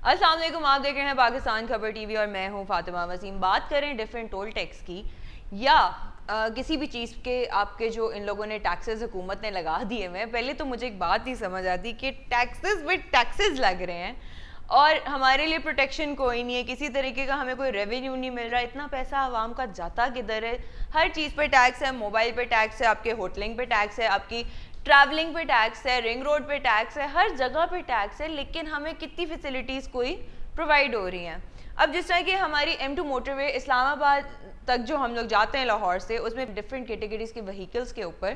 السلام علیکم، آپ دیکھ رہے ہیں پاکستان خبر ٹی وی اور میں ہوں فاطمہ وسیم. بات کریں ڈیفرنٹ ٹول ٹیکس کی یا کسی بھی چیز کے آپ کے جو ان لوگوں نے ٹیکسز حکومت نے لگا دیے ہوئے ہیں. پہلے تو مجھے ایک بات نہیں سمجھ آتی کہ ٹیکسز وتھ ٹیکسز لگ رہے ہیں اور ہمارے لیے پروٹیکشن کوئی نہیں ہے, کسی طریقے کا ہمیں کوئی ریونیو نہیں مل رہا. اتنا پیسہ عوام کا جاتا کدھر ہے؟ ہر چیز پہ ٹیکس ہے, موبائل پہ ٹیکس ہے, آپ کے ہوٹلنگ پہ ٹیکس ہے, آپ کی ٹریولنگ پہ ٹیکس ہے, رنگ روڈ پہ ٹیکس ہے, ہر جگہ پہ ٹیکس ہے, لیکن ہمیں کتنی فیسلٹیز کوئی پرووائڈ ہو رہی ہیں. اب جس طرح کہ ہماری M2 موٹر وے اسلام آباد تک جو ہم لوگ جاتے ہیں لاہور سے, اس میں ڈفرینٹ کیٹیگریز کے وہیکلس کے اوپر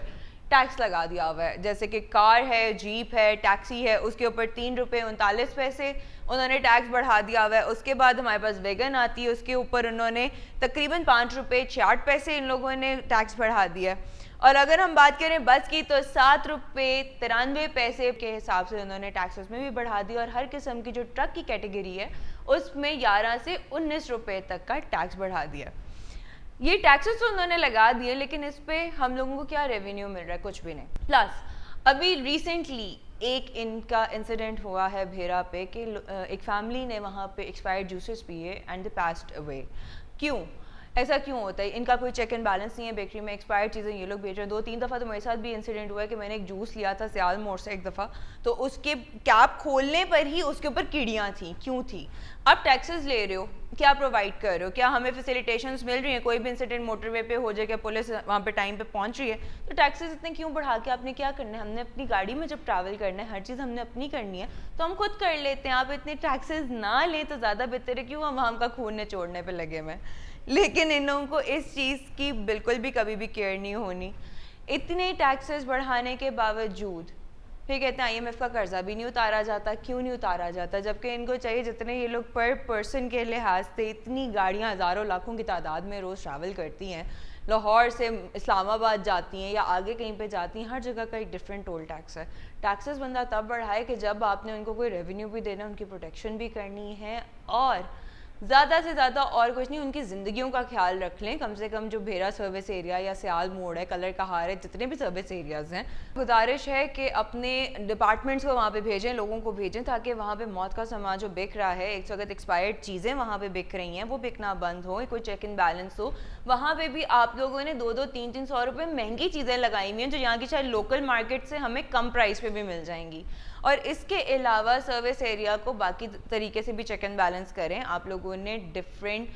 ٹیکس لگا دیا ہوا ہے. جیسے کہ کار ہے, جیپ ہے, ٹیکسی ہے, اس کے اوپر 3 روپے 39 پیسے انہوں نے ٹیکس بڑھا دیا ہوا ہے. اس کے بعد ہمارے پاس ویگن آتی ہے, اس کے اوپر انہوں نے تقریباً 5 روپے 66 پیسے ان لوگوں نے ٹیکس بڑھا دیا ہے. اور اگر ہم بات کریں بس کی تو 7 روپے 93 پیسے کے حساب سے انہوں نے ٹیکس اس میں بھی بڑھا دیا. اور ہر قسم کی جو ٹرک کی کیٹیگری ہے اس میں 11 سے 19 روپے تک کا ٹیکس بڑھا دیا. یہ ٹیکسز تو انہوں نے لگا دیے, لیکن اس پہ ہم لوگوں کو کیا ریونیو مل رہا ہے؟ کچھ بھی نہیں. پلس ابھی ریسنٹلی ایک ان کا انسیڈنٹ ہوا ہے بھیرا پہ کہ ایک فیملی نے وہاں پہ ایکسپائرڈ جوسز پیے اینڈ دے پاسڈ اوے. کیوں ایسا کیوں ہوتا ہے؟ ان کا کوئی چیک اینڈ بیلنس نہیں ہے. بیکری میں ایکسپائرڈ چیزیں یہ لوگ بیچ رہے ہیں. 2-3 دفعہ تو میرے ساتھ بھی انسیڈنٹ ہوا ہے کہ میں نے ایک جوس لیا تھا سیال موڑ سے ایک دفعہ, تو اس کے کیپ کھولنے پر ہی اس کے اوپر کیڑیاں تھیں. کیوں تھی؟ آپ ٹیکسز لے رہے ہو, کیا پرووائڈ کر رہے ہو؟ کیا ہمیں فیسیلیٹیشنز مل رہی ہیں؟ کوئی بھی انسیڈنٹ موٹر وے پہ ہو جائے, کیا پولیس وہاں پہ ٹائم پہ پہنچ رہی ہے؟ تو ٹیکسز اتنے کیوں بڑھا کے آپ نے کیا کرنا ہے؟ ہم نے اپنی گاڑی میں جب ٹریول کرنا ہے, ہر چیز ہم نے اپنی کرنی ہے تو ہم خود کر لیتے ہیں. آپ اتنے ٹیکسز نہ لیں تو زیادہ بہتر ہے. کیوں ہم کا خون نچوڑنے پہ لگے ہوئے؟ لیکن ان لوگوں کو اس چیز کی بالکل بھی کبھی بھی کیئر نہیں ہونی. اتنے ٹیکسز بڑھانے کے باوجود پھر کہتے ہیں IMF کا قرضہ بھی نہیں اتارا جاتا. کیوں نہیں اتارا جاتا؟ جبکہ ان کو چاہیے جتنے یہ لوگ پر پرسن کے لحاظ سے اتنی گاڑیاں ہزاروں لاکھوں کی تعداد میں روز ٹریول کرتی ہیں, لاہور سے اسلام آباد جاتی ہیں یا آگے کہیں پہ جاتی ہیں, ہر جگہ کا ایک ڈفرینٹ ٹول ٹیکس ہے. ٹیکسز بندہ تب بڑھائے کہ جب آپ نے ان کو کوئی ریونیو بھی دینا, ان کی پروٹیکشن بھی کرنی ہے, اور زیادہ سے زیادہ اور کچھ نہیں, ان کی زندگیوں کا خیال رکھ لیں. کم سے کم جو بھیرا سروس ایریا یا سیال موڑ ہے, کلر کہار ہے, جتنے بھی سروس ایریاز ہیں, گزارش ہے کہ اپنے ڈپارٹمنٹس کو وہاں پہ بھیجیں, لوگوں کو بھیجیں, تاکہ وہاں پہ موت کا سامان جو بک رہا ہے, ایک وقت ایکسپائرڈ چیزیں وہاں پہ بک رہی ہیں, وہ بکنا بند ہو, کوئی چیک ان بیلنس ہو. وہاں پہ بھی آپ لوگوں نے 200-300 روپے مہنگی چیزیں لگائی ہوئی ہیں جو یہاں کی شاید لوکل مارکیٹ سے ہمیں کم پرائس پہ بھی مل جائیں گی. اور اس کے علاوہ سروس ایریا کو باقی طریقے سے بھی چیک اینڈ بیلنس کریں. آپ لوگوں نے ڈفرینٹ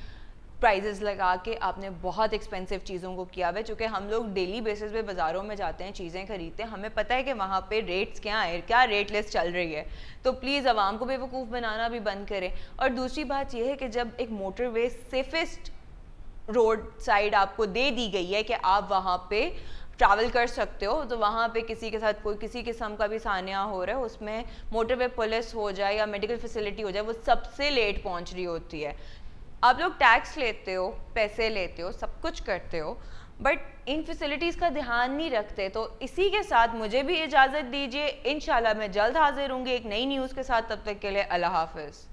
پرائزز لگا کے آپ نے بہت ایکسپینسو چیزوں کو کیا ہے. چونکہ ہم لوگ ڈیلی بیسس پہ بازاروں میں جاتے ہیں, چیزیں خریدتے ہیں, ہمیں پتہ ہے کہ وہاں پہ ریٹس کیا ہیں, کیا ریٹ لسٹ چل رہی ہے. تو پلیز عوام کو بے وقوف بنانا بھی بند کریں. اور دوسری بات یہ ہے کہ جب ایک موٹر وے سیفسٹ روڈ سائڈ آپ کو دے دی گئی ہے کہ آپ وہاں پہ ٹریول کر سکتے ہو, تو وہاں پہ کسی کے ساتھ کوئی کسی قسم کا بھی سانحہ ہو رہا ہے, اس میں موٹر وے پولیس ہو جائے یا میڈیکل فیسلٹی ہو جائے, وہ سب سے لیٹ پہنچ رہی ہوتی ہے. آپ لوگ ٹیکس لیتے ہو, پیسے لیتے ہو, سب کچھ کرتے ہو, بٹ ان فیسلٹیز کا دھیان نہیں رکھتے. تو اسی کے ساتھ مجھے بھی اجازت دیجیے, انشاءاللہ میں جلد حاضر ہوں گی ایک نئی نیوز کے ساتھ. تب تک کے لیے اللہ حافظ.